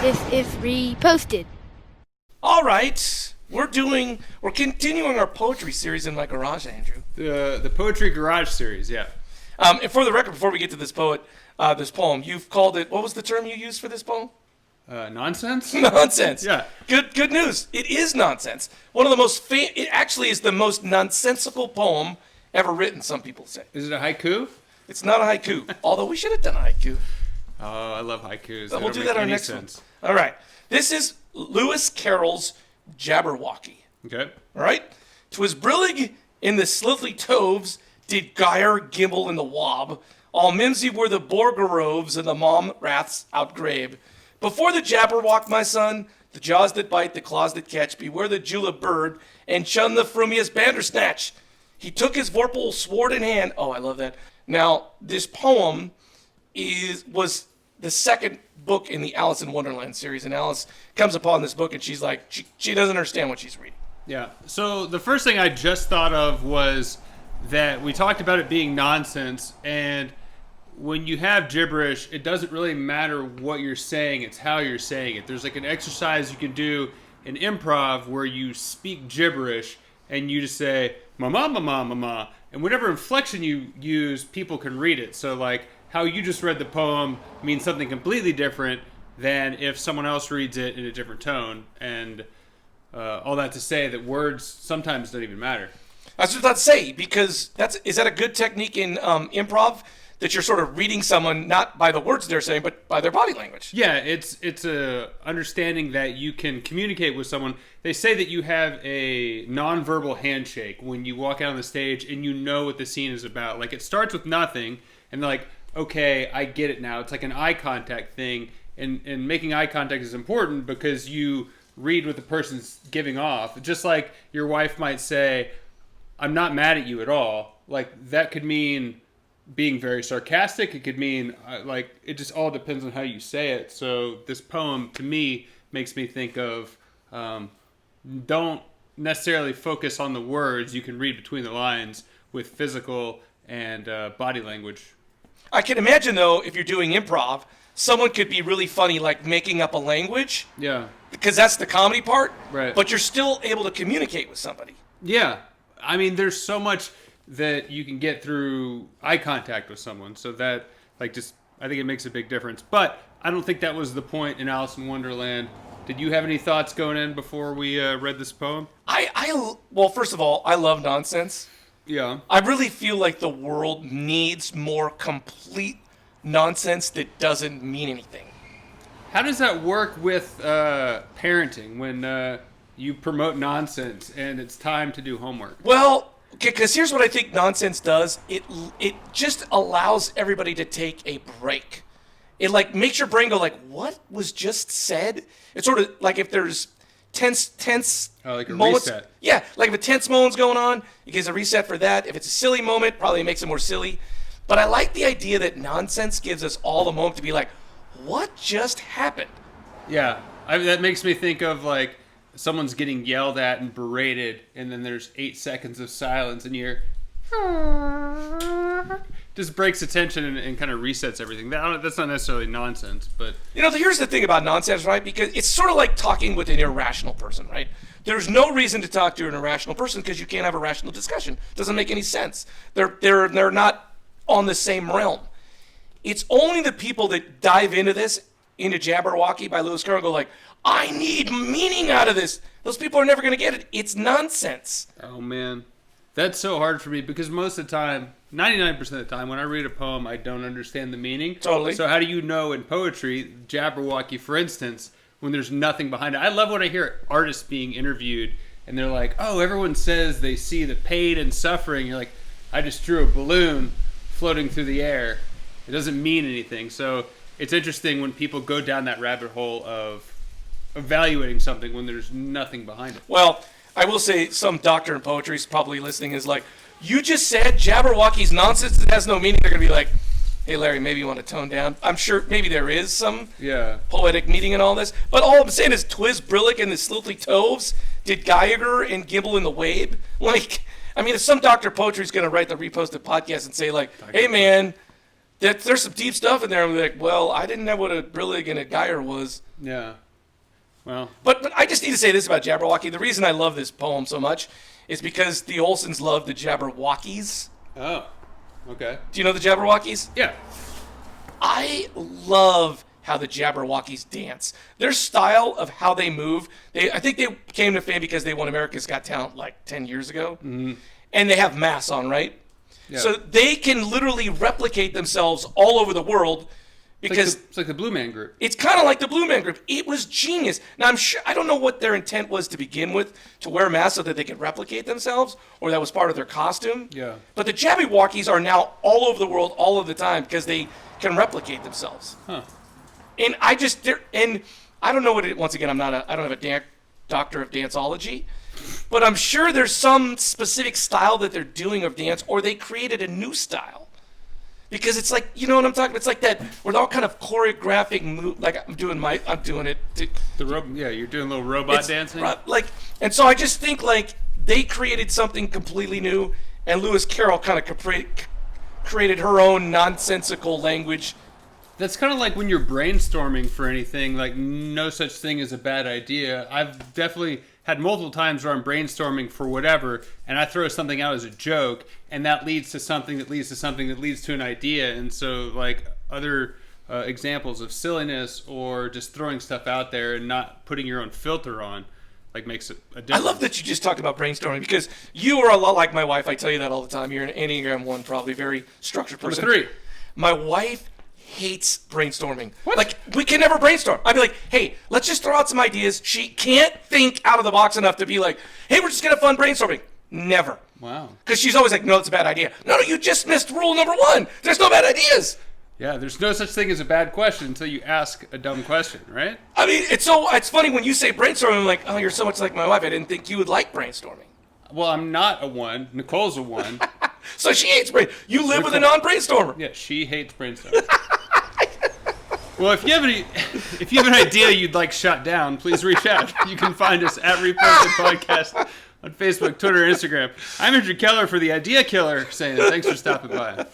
if reposted. All right. We're continuing our poetry series in my garage, Andrew. The Poetry Garage series, yeah. And for the record, before we get to this poem, you've called it, what was the term you used for this poem? Nonsense? Nonsense. Yeah. Good news. It is nonsense. One of the most, it actually is the most nonsensical poem ever written, some people say. Is it a haiku? It's not a haiku, although we should have done a haiku. Oh, I love haikus. But we'll do that on our next one. All right. This is Lewis Carroll's Jabberwocky. Okay. All right. 'Twas brillig in the slithy toves, did gyre, gimble, and the wabe. All mimsy were the borogoves, and the mome, raths, outgrabe. Before the Jabberwock, my son, the jaws that bite, the claws that catch, beware the Jubjub bird, and shun the frumious Bandersnatch. He took his vorpal sword in hand. Oh, I love that. Now, this poem was the second book in the Alice in Wonderland series, and Alice comes upon this book, and she's like, she doesn't understand what she's reading. Yeah. So the first thing I just thought of was that we talked about it being nonsense, and when you have gibberish, it doesn't really matter what you're saying, it's how you're saying it. There's like an exercise you can do in improv where you speak gibberish and you just say, mama, mama, mama, and whatever inflection you use, people can read it. So like how you just read the poem means something completely different than if someone else reads it in a different tone. And all that to say that words sometimes don't even matter. I was just about to say, because is that a good technique in improv? That you're sort of reading someone not by the words they're saying, but by their body language. Yeah, it's a understanding that you can communicate with someone. They say that you have a nonverbal handshake when you walk out on the stage and you know what the scene is about. Like it starts with nothing, and they're like, okay, I get it now. It's like an eye contact thing, and making eye contact is important because you read what the person's giving off. Just like your wife might say, I'm not mad at you at all. Like that could mean being very sarcastic. It could mean like it just all depends on how you say it. So this poem to me makes me think of don't necessarily focus on the words. You can read between the lines with physical and body language. I can imagine though, if you're doing improv, someone could be really funny, like making up a language. Yeah. Because that's the comedy part. Right. But you're still able to communicate with somebody. Yeah. I mean, there's so much that you can get through eye contact with someone. So that, like, just, I think it makes a big difference. But I don't think that was the point in Alice in Wonderland. Did you have any thoughts going in before we read this poem? Well, first of all, I love nonsense. Yeah. I really feel like the world needs more complete nonsense that doesn't mean anything. How does that work with parenting when you promote nonsense and it's time to do homework? Well, because here's what I think nonsense does. It just allows everybody to take a break. It like makes your brain go like, what was just said? It's sort of like if there's tense like a moments. reset. Yeah, like if a tense moment's going on, it gives a reset for that. If it's a silly moment, probably makes it more silly. But I like the idea that nonsense gives us all the moment to be like, what just happened? Yeah, that makes me think of like someone's getting yelled at and berated, and then there's 8 seconds of silence, and you're just breaks the tension and kind of resets everything. That's not necessarily nonsense, but here's the thing about nonsense, right? Because it's sort of like talking with an irrational person, right? There's no reason to talk to an irrational person because you can't have a rational discussion. It doesn't make any sense. They're not on the same realm. It's only the people that dive into Jabberwocky by Lewis Carroll, go like, I need meaning out of this. Those people are never going to get it. It's nonsense. Oh, man. That's so hard for me because most of the time, 99% of the time, when I read a poem, I don't understand the meaning. Totally. So how do you know in poetry, Jabberwocky, for instance, when there's nothing behind it? I love when I hear artists being interviewed and they're like, oh, everyone says they see the pain and suffering. You're like, I just drew a balloon floating through the air. It doesn't mean anything. So it's interesting when people go down that rabbit hole of evaluating something when there's nothing behind it. Well, I will say some doctor in poetry is probably listening is like, you just said Jabberwocky's nonsense. It has no meaning. They're going to be like, hey, Larry, maybe you want to tone down. I'm sure maybe there is some poetic meaning in all this. But all I'm saying is Twas, brillig, and the slithy toves did gyre and gimble in the wabe. Like, I mean, if some doctor of poetry is going to write the reposted podcast and say like, hey, man, there's some deep stuff in there. I'm like, well, I didn't know what a brillig and a gyre was. Yeah. Well. But I just need to say this about Jabberwocky. The reason I love this poem so much is because the Olsons love the Jabberwockies. Oh. Okay. Do you know the Jabberwockies? Yeah. I love how the Jabberwockies dance. Their style of how they move, I think they came to fame because they won America's Got Talent like 10 years ago. Mm-hmm. And they have masks on, right? Yeah. So they can literally replicate themselves all over the world because it's like the Blue Man Group. It's kind of like the Blue Man Group. It was genius. Now I don't know what their intent was to begin with, to wear masks so that they could replicate themselves, or that was part of their costume. Yeah. But the Jabberwockies are now all over the world all of the time because they can replicate themselves. Huh. And I don't know what it. Once again, I don't have a doctor of danceology, but I'm sure there's some specific style that they're doing of dance, or they created a new style. Because it's like, you know what I'm talking about? It's like that, where they're all kind of choreographic move. Like I'm doing it. You're doing a little robot dancing. And so I just think like they created something completely new, and Lewis Carroll kind of created her own nonsensical language. That's kind of like when you're brainstorming for anything, like no such thing as a bad idea. I've definitely had multiple times where I'm brainstorming for whatever, and I throw something out as a joke, and that leads to something that leads to something that leads to an idea. And so, like, other examples of silliness or just throwing stuff out there and not putting your own filter on, like, makes it a difference. I love that you just talked about brainstorming, because you are a lot like my wife. I tell you that all the time. You're an Enneagram 1, probably very structured person. Number 3. My wife hates brainstorming. What? Like, we can never brainstorm. I'd be like, hey, let's just throw out some ideas. She can't think out of the box enough to be like, hey, we're just going to have fun brainstorming. Never. Wow. Because she's always like, no, it's a bad idea. No, you just missed rule number 1. There's no bad ideas. Yeah, there's no such thing as a bad question until you ask a dumb question, right? I mean, it's funny when you say brainstorming, I'm like, oh, you're so much like my wife. I didn't think you would like brainstorming. Well, I'm not a 1. Nicole's a 1. So she hates You live with a non-brainstormer. Yeah, she hates brainstorming. Well, if you have an idea you'd like shut down, please reach out. You can find us at Reposted Podcast on Facebook, Twitter, and Instagram. I'm Andrew Keller for the Idea Killer, saying thanks for stopping by.